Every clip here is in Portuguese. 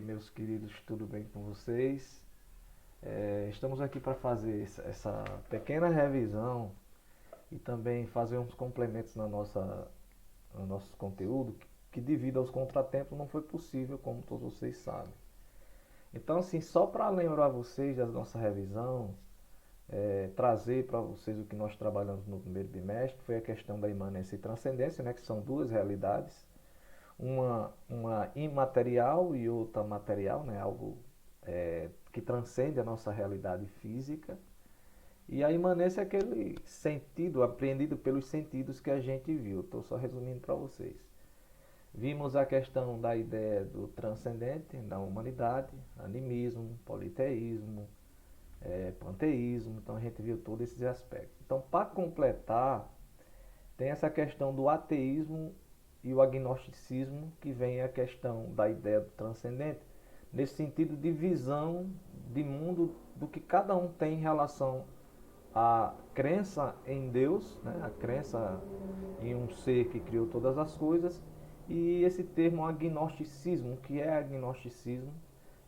meus queridos, tudo bem com vocês? Estamos aqui para fazer essa pequena revisão e também fazer uns complementos no nosso conteúdo que devido aos contratempos não foi possível, como todos vocês sabem. Então, assim, só para lembrar vocês da nossa revisão, trazer para vocês o que nós trabalhamos no primeiro bimestre, foi a questão da imanência e transcendência, né, que são duas realidades, uma imaterial e outra material, né, algo que transcende a nossa realidade física. E a imanência é aquele sentido apreendido pelos sentidos que a gente viu. Estou só resumindo para vocês. Vimos a questão da ideia do transcendente da humanidade, animismo, politeísmo, panteísmo. Então a gente viu todos esses aspectos. Então, para completar, tem essa questão do ateísmo e o agnosticismo, que vem a questão da ideia do transcendente, nesse sentido de visão de mundo do que cada um tem em relação à crença em Deus, né? A crença em um ser que criou todas as coisas, e esse termo agnosticismo, o que é agnosticismo?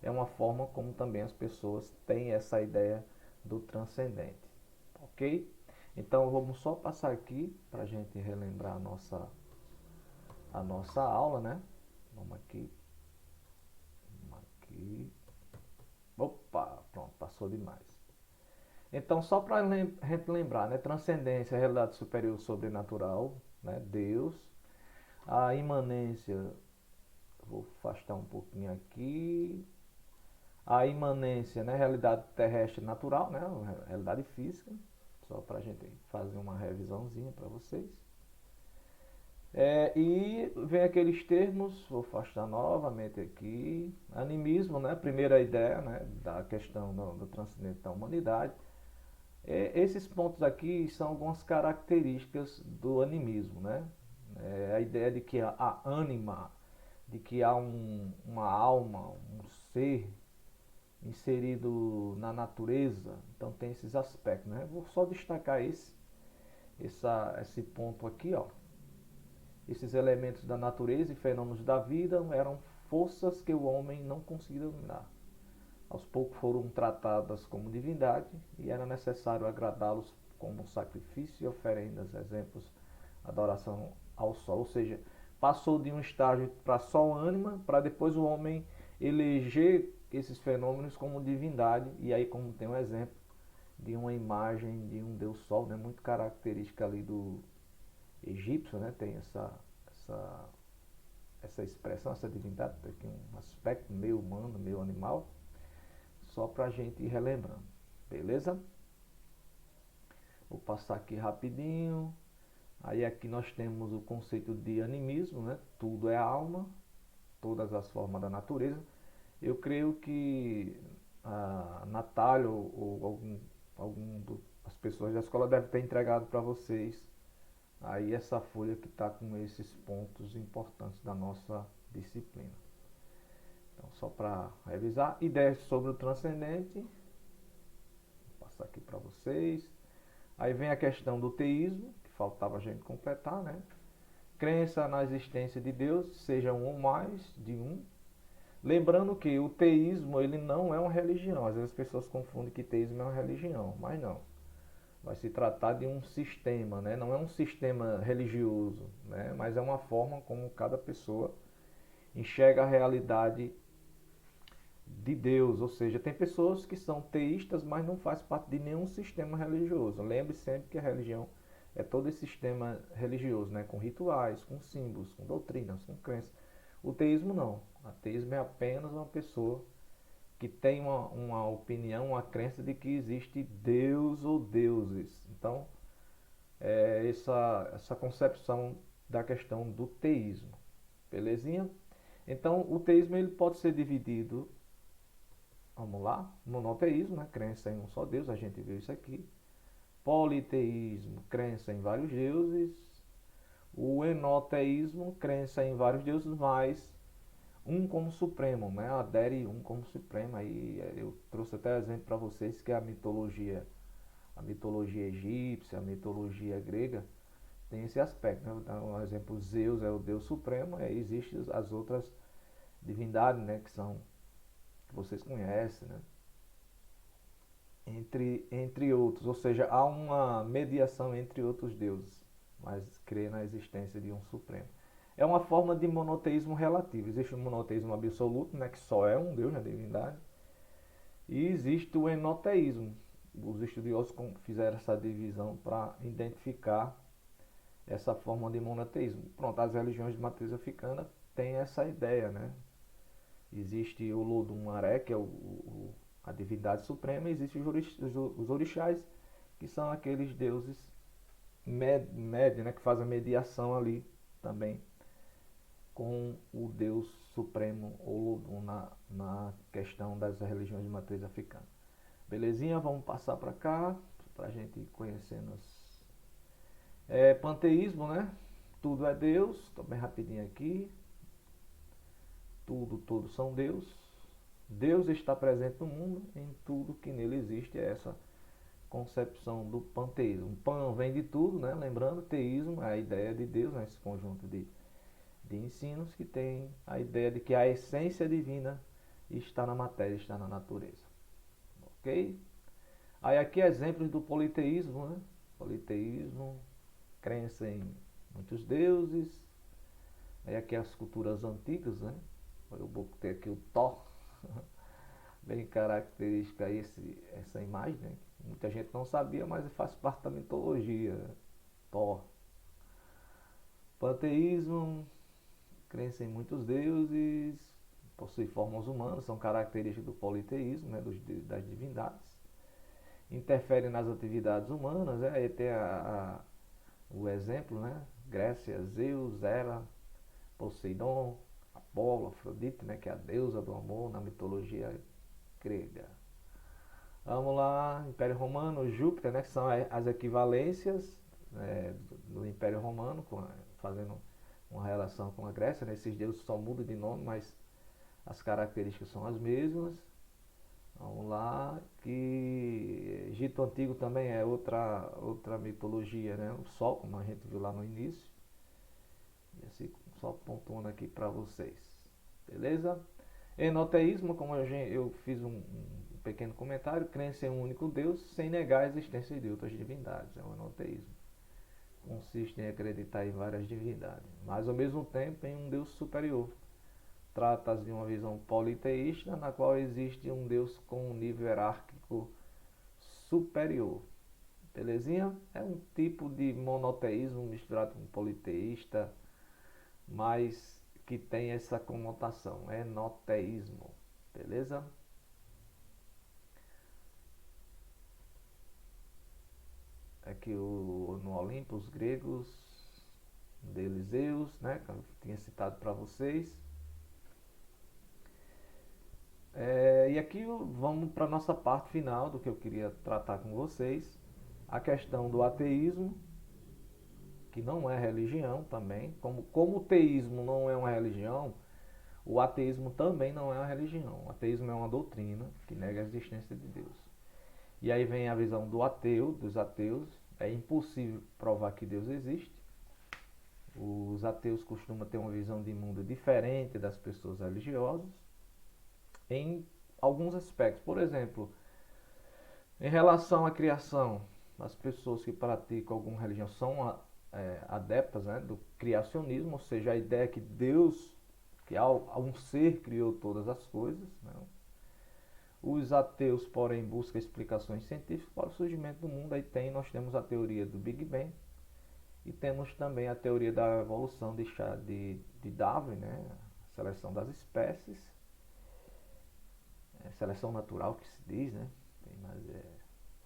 É uma forma como também as pessoas têm essa ideia do transcendente, ok? Então vamos só passar aqui para a gente relembrar a nossa aula, né? Vamos aqui. Vamos aqui. Opa, pronto, passou demais. Então, só para a gente lembrar, né? Transcendência, realidade superior sobrenatural, né? Deus. A imanência, vou afastar um pouquinho aqui. A imanência, né? Realidade terrestre natural, né? Realidade física. Só para a gente fazer uma revisãozinha para vocês. E vem aqueles termos, vou afastar novamente aqui, animismo, né? Primeira ideia, né? Da questão do transcendente da humanidade. Esses pontos aqui são algumas características do animismo, né? A ideia de que há ânima, de que há uma alma, um ser inserido na natureza. Então tem esses aspectos, né? Vou só destacar esse ponto aqui, ó. Esses elementos da natureza e fenômenos da vida eram forças que o homem não conseguia dominar. Aos poucos foram tratadas como divindade e era necessário agradá-los como sacrifício e oferendas, exemplos, adoração ao sol. Ou seja, passou de um estágio para só ânima, para depois o homem eleger esses fenômenos como divindade. E aí, como tem um exemplo de uma imagem de um deus sol, né, muito característica ali do egípcio, né, tem essa expressão, essa divindade, tem um aspecto meio humano, meio animal, só para a gente ir relembrando, beleza? Vou passar aqui rapidinho. Aí aqui nós temos o conceito de animismo, né? Tudo é alma, todas as formas da natureza. Eu creio que a Natália ou as pessoas da escola devem ter entregado para vocês aí essa folha que está com esses pontos importantes da nossa disciplina. Então, só para revisar, ideias sobre o transcendente. Vou passar aqui para vocês. Aí vem a questão do teísmo, que faltava a gente completar, né? Crença na existência de Deus, seja um ou mais de um. Lembrando que o teísmo ele não é uma religião. Às vezes as pessoas confundem que teísmo é uma religião, mas não. Vai se tratar de um sistema, né? Não é um sistema religioso, né? Mas é uma forma como cada pessoa enxerga a realidade de Deus. Ou seja, tem pessoas que são teístas, mas não faz parte de nenhum sistema religioso. Lembre sempre que a religião é todo esse sistema religioso, né? Com rituais, com símbolos, com doutrinas, com crenças. O teísmo não. O teísmo é apenas uma pessoa que tem uma opinião, uma crença de que existe Deus ou deuses. Então, essa concepção da questão do teísmo. Belezinha? Então, o teísmo ele pode ser dividido, vamos lá, monoteísmo, né? Crença em um só Deus, a gente viu isso aqui. Politeísmo, crença em vários deuses. O enoteísmo, crença em vários deuses, mas um como supremo, né? Adere um como supremo. Aí eu trouxe até exemplo para vocês que a mitologia egípcia, a mitologia grega tem esse aspecto, né? Então, um exemplo, Zeus é o deus supremo, existem as outras divindades, né, que são que vocês conhecem, né? Entre outros, ou seja, há uma mediação entre outros deuses, mas crê na existência de um supremo. É uma forma de monoteísmo relativo. Existe o monoteísmo absoluto, né, que só é um Deus, na divindade, e existe o enoteísmo. Os estudiosos fizeram essa divisão para identificar essa forma de monoteísmo. Pronto, as religiões de matriz africana têm essa ideia, né? Existe o Lodum-Maré, que é a divindade suprema, e existem os orixás, que são aqueles deuses médios, né, que fazem a mediação ali também com o Deus Supremo ou Lodum na questão das religiões de matriz africana. Belezinha? Vamos passar para cá, para a gente ir conhecendo panteísmo, né? Tudo é Deus. Estou bem rapidinho aqui. Todos são Deus. Deus está presente no mundo, em tudo que nele existe. É essa concepção do panteísmo. Pan vem de tudo, né? Lembrando, teísmo é a ideia de Deus, né? Esse conjunto de ensinos que tem a ideia de que a essência divina está na matéria, está na natureza. Ok? Aí aqui exemplos do politeísmo, né? Politeísmo, crença em muitos deuses. Aí aqui as culturas antigas, né? Eu vou ter aqui o Thor, bem característica aí essa imagem, né? Muita gente não sabia, mas faz parte da mitologia. Thor. Panteísmo, crença em muitos deuses, possui formas humanas, são características do politeísmo, né? Das divindades. Interfere nas atividades humanas, né? Aí tem o exemplo, né? Grécia, Zeus, Hera, Poseidon, Apolo, Afrodite, né? Que é a deusa do amor na mitologia grega. Vamos lá, Império Romano, Júpiter, né? Que são as equivalências do Império Romano, fazendo uma relação com a Grécia, né? Esses deuses só mudam de nome, mas as características são as mesmas. Vamos lá, que Egito Antigo também é outra mitologia, né? O Sol, como a gente viu lá no início. E assim, só pontuando aqui para vocês. Beleza? Enoteísmo, como eu fiz um pequeno comentário, crença em um único Deus, sem negar a existência de outras divindades. É o enoteísmo. Consiste em acreditar em várias divindades, mas ao mesmo tempo em um Deus superior. Trata-se de uma visão politeísta, na qual existe um Deus com um nível hierárquico superior. Belezinha? É um tipo de monoteísmo misturado com politeísta, mas que tem essa conotação, enoteísmo. Beleza? Aqui no Olimpo, os gregos, deles Zeus, né, que eu tinha citado para vocês. E aqui vamos para a nossa parte final do que eu queria tratar com vocês. A questão do ateísmo, que não é religião também. Como o teísmo não é uma religião, o ateísmo também não é uma religião. O ateísmo é uma doutrina que nega a existência de Deus. E aí vem a visão dos ateus. É impossível provar que Deus existe. Os ateus costumam ter uma visão de mundo diferente das pessoas religiosas em alguns aspectos. Por exemplo, em relação à criação, as pessoas que praticam alguma religião são adeptas, né, do criacionismo, ou seja, a ideia que Deus, que um ser criou todas as coisas. Né? Os ateus, porém, buscam explicações científicas para o surgimento do mundo. Nós temos a teoria do Big Bang e temos também a teoria da evolução de Darwin, né? A seleção das espécies, seleção natural que se diz, né? Mas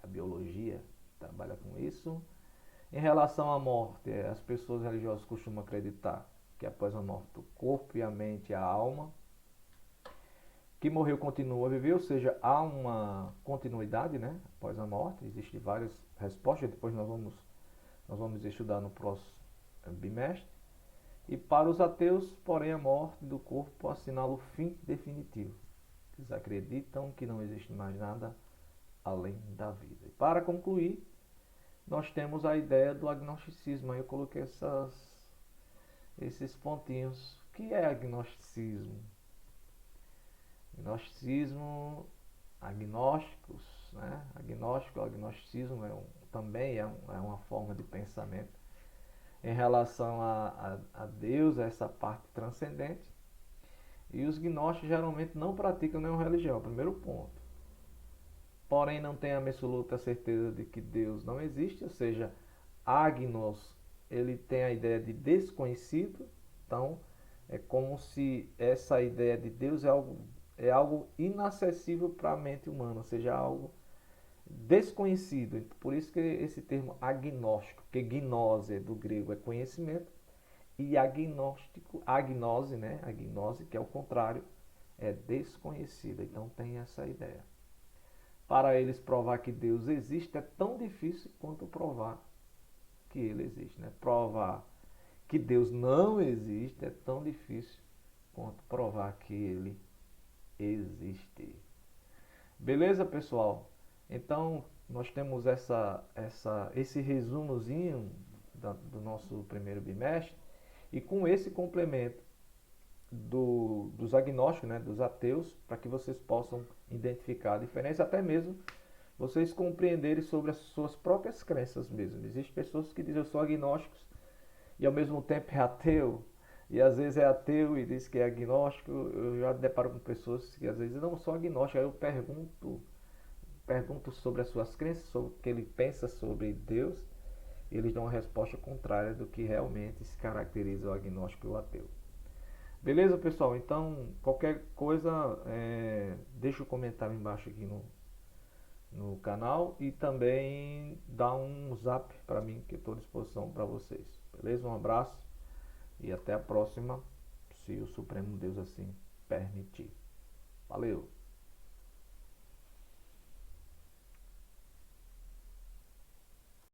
a biologia trabalha com isso. Em relação à morte, as pessoas religiosas costumam acreditar que após a morte o corpo e a mente e a alma que morreu continua a viver, ou seja, há uma continuidade, né, após a morte. Existem várias respostas, depois nós vamos estudar no próximo bimestre. E para os ateus, porém, a morte do corpo assinala o fim definitivo. Eles acreditam que não existe mais nada além da vida. E para concluir, nós temos a ideia do agnosticismo. Aí eu coloquei esses pontinhos. O que é agnosticismo? Gnosticismo, agnósticos, né? Agnosticismo também é uma forma de pensamento em relação a Deus, a essa parte transcendente. E os gnósticos geralmente não praticam nenhuma religião, primeiro ponto. Porém, não têm a absoluta certeza de que Deus não existe, ou seja, agnos, ele tem a ideia de desconhecido. Então, é como se essa ideia de Deus é algo inacessível para a mente humana, ou seja, algo desconhecido. Por isso que esse termo agnóstico, que gnose do grego é conhecimento, e agnóstico, agnose, né? Agnose, que é o contrário, é desconhecida. Então tem essa ideia. Para eles provar que Deus existe é tão difícil quanto provar que ele existe, né? Provar que Deus não existe é tão difícil quanto provar que ele existe. Beleza, pessoal? Então, nós temos esse resumozinho do nosso primeiro bimestre, e com esse complemento dos agnósticos, né, dos ateus, para que vocês possam identificar a diferença, até mesmo vocês compreenderem sobre as suas próprias crenças mesmo. Existem pessoas que dizem eu sou agnóstico e ao mesmo tempo é ateu, e às vezes é ateu e diz que é agnóstico. Eu já deparo com pessoas que às vezes não são agnósticos, aí eu pergunto sobre as suas crenças, sobre o que ele pensa sobre Deus, e eles dão uma resposta contrária do que realmente se caracteriza o agnóstico e o ateu. Beleza, pessoal? Então, qualquer coisa, deixa o comentário embaixo aqui no canal, e também dá um zap para mim, que estou à disposição para vocês. Beleza? Um abraço e até a próxima, se o Supremo Deus assim permitir. Valeu!